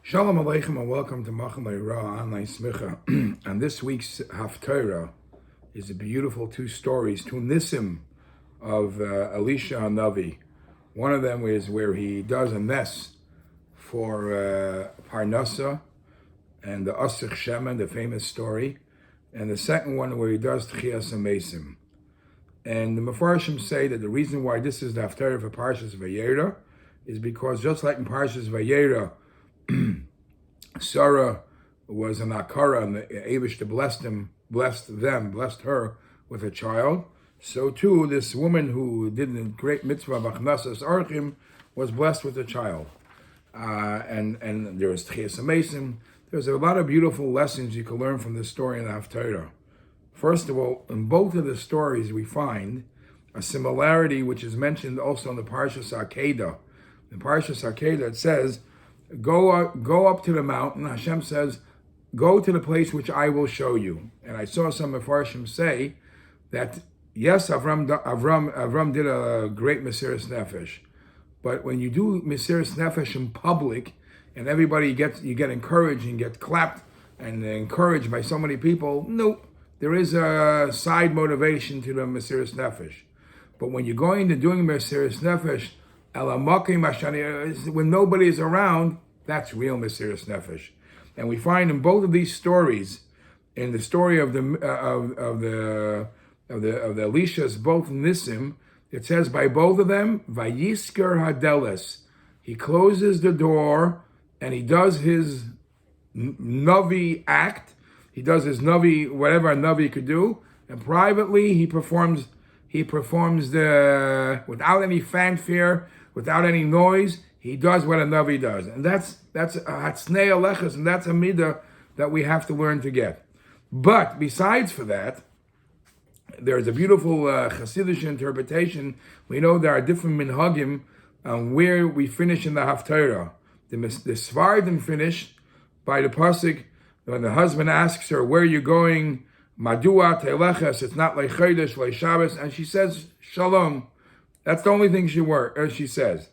Shalom Aleichem and welcome to Viirā Online Smicha. And this week's Haftarah is a beautiful two stories, two Nisim of Elisha Hanavi. One of them is where he does a nest for Parnasa and the Asich Shemen, the famous story. And the second one where he does Tchias HaMesim. And the Mefarshim say that the reason why this is the Haftarah for Parshas Viirā is because just like in Parshas Viirā, Sarah was an Akara, and the Eibishter blessed her with a child. So too, this woman who did the great mitzvah of Achnasas Archim was blessed with a child. And there was Tchias HaMesim. There's a lot of beautiful lessons you can learn from this story in the Haftarah. First of all, in both of the stories we find a similarity which is mentioned also in the Parshas Akedah. In Parshas Akedah it says, Go up to the mountain. Hashem says, go to the place which I will show you. And I saw some Mefarshim say that, yes, Avram did a great Mesiras Nefesh. But when you do Mesiras Nefesh in public, and everybody you get encouraged and get clapped and encouraged by so many people, no, there is a side motivation to the Mesiras Nefesh. But when you're going to doing Mesiras Nefesh, when nobody is around, that's real Mesiras Nefesh. And we find in both of these stories, in the story of the Elishas, both Nisim, it says by both of them, Vayisker Hadeles. He closes the door and he does his Navi act. He does his Navi, whatever a Navi could do, and privately he performs without any fanfare, without any noise, he does what a Navi does. And that's a Hatznei Alechas, and that's a midah that we have to learn to get. But besides for that, there's a beautiful Hasidic interpretation. We know there are different minhagim where we finish in the Haftarah. The Svardim finish by the pasuk when the husband asks her, where are you going? Madua Teleches, it's not like Chodesh, like Shabbos, and she says, Shalom. That's the only thing she says.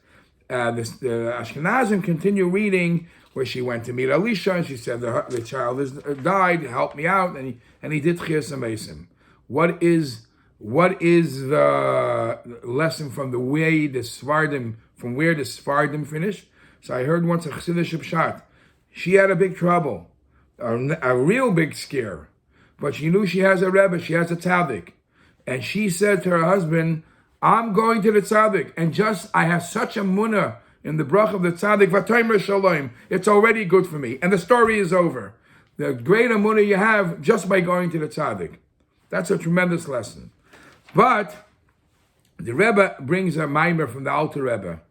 The Ashkenazim continue reading where she went to meet Elisha, and she said, the child has died, help me out, and he did Tchias HaMesim. What is the lesson from where the Svardim finished? So I heard once a Chassidish Pshat. She had a big trouble, a real big scare. But she knew she has a Rebbe, she has a tzaddik. And she said to her husband, I'm going to the tzaddik. And I have such a munah in the brach of the tzaddik, v'tomer shalom. It's already good for me. And the story is over. The greater munah you have just by going to the tzaddik. That's a tremendous lesson. But the Rebbe brings a maimer from the Alter Rebbe.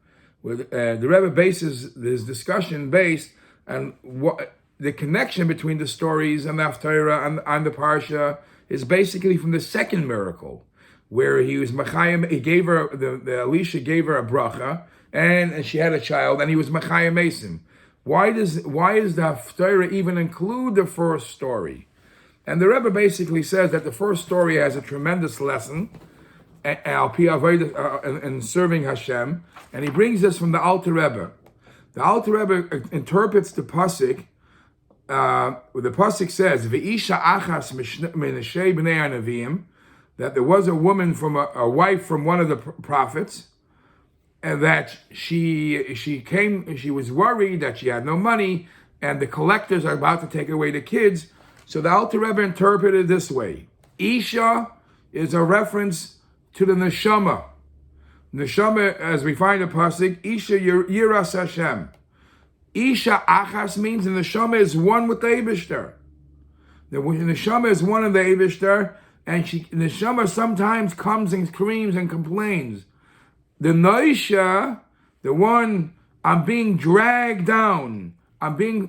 The Rebbe bases this discussion based on the connection between the stories and the Haftarah and the Parsha is basically from the second miracle, where he was Machayim, the Elisha gave her a bracha, and she had a child, and he was Machayim Mesim. Why is the Haftarah even include the first story? And the Rebbe basically says that the first story has a tremendous lesson in serving Hashem, and he brings this from the Alter Rebbe. The Alter Rebbe interprets the pasuk. The pasuk says, "Ve'isha achas minashei bnei anavim," that there was a woman from a wife from one of the prophets, and that she was worried that she had no money, and the collectors are about to take away the kids. So the Alter Rebbe interpreted it this way: Isha is a reference to the neshama. Neshama, as we find the pasuk, Isha yiras Hashem. Isha achas means the neshama is one with the Eibishter. The neshama is one of the Eibishter, and the neshama sometimes comes and screams and complains. The noisha, the one, I'm being dragged down. We're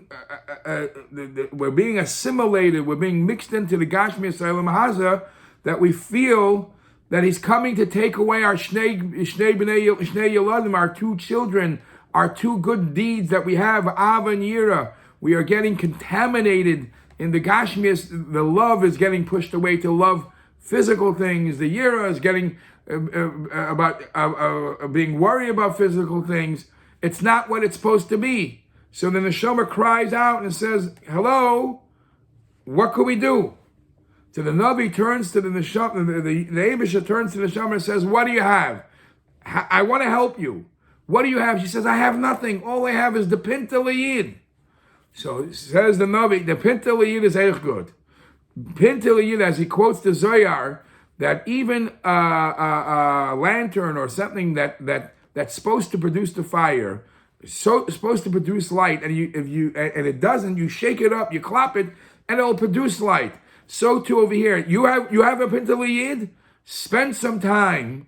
being assimilated. We're being mixed into the Gashmi Yisrael Mahaza, that we feel that he's coming to take away our Shnei Yeladim, our two children, our two good deeds that we have, Ava and Yira. We are getting contaminated in the Gashmias. The love is getting pushed away to love physical things. The Yira is getting being worried about physical things. It's not what it's supposed to be. So then the neshama cries out and says, hello, what could we do? So the Navi turns to the neshama, the Eibusha turns to the neshama and says, what do you have? I want to help you. What do you have? She says, I have nothing. All I have is the Pinta L'Yid. So says the Navi, the Pinta L'Yid is Eich good. Pinta L'Yid, as he quotes the Zohar, that even a lantern or something that's supposed to produce the fire, supposed to produce light, and if it doesn't, you shake it up, you clap it, and it'll produce light. So too over here, you have a Pinta L'Yid. Spend some time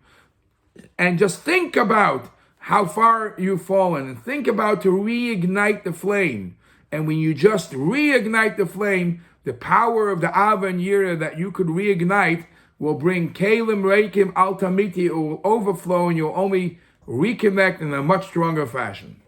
and just think about how far you've fallen, and think about to reignite the flame. And when you just reignite the flame, the power of the Ava and Yira that you could reignite will bring Kalim Reikim Altamiti. It will overflow, and you'll only reconnect in a much stronger fashion.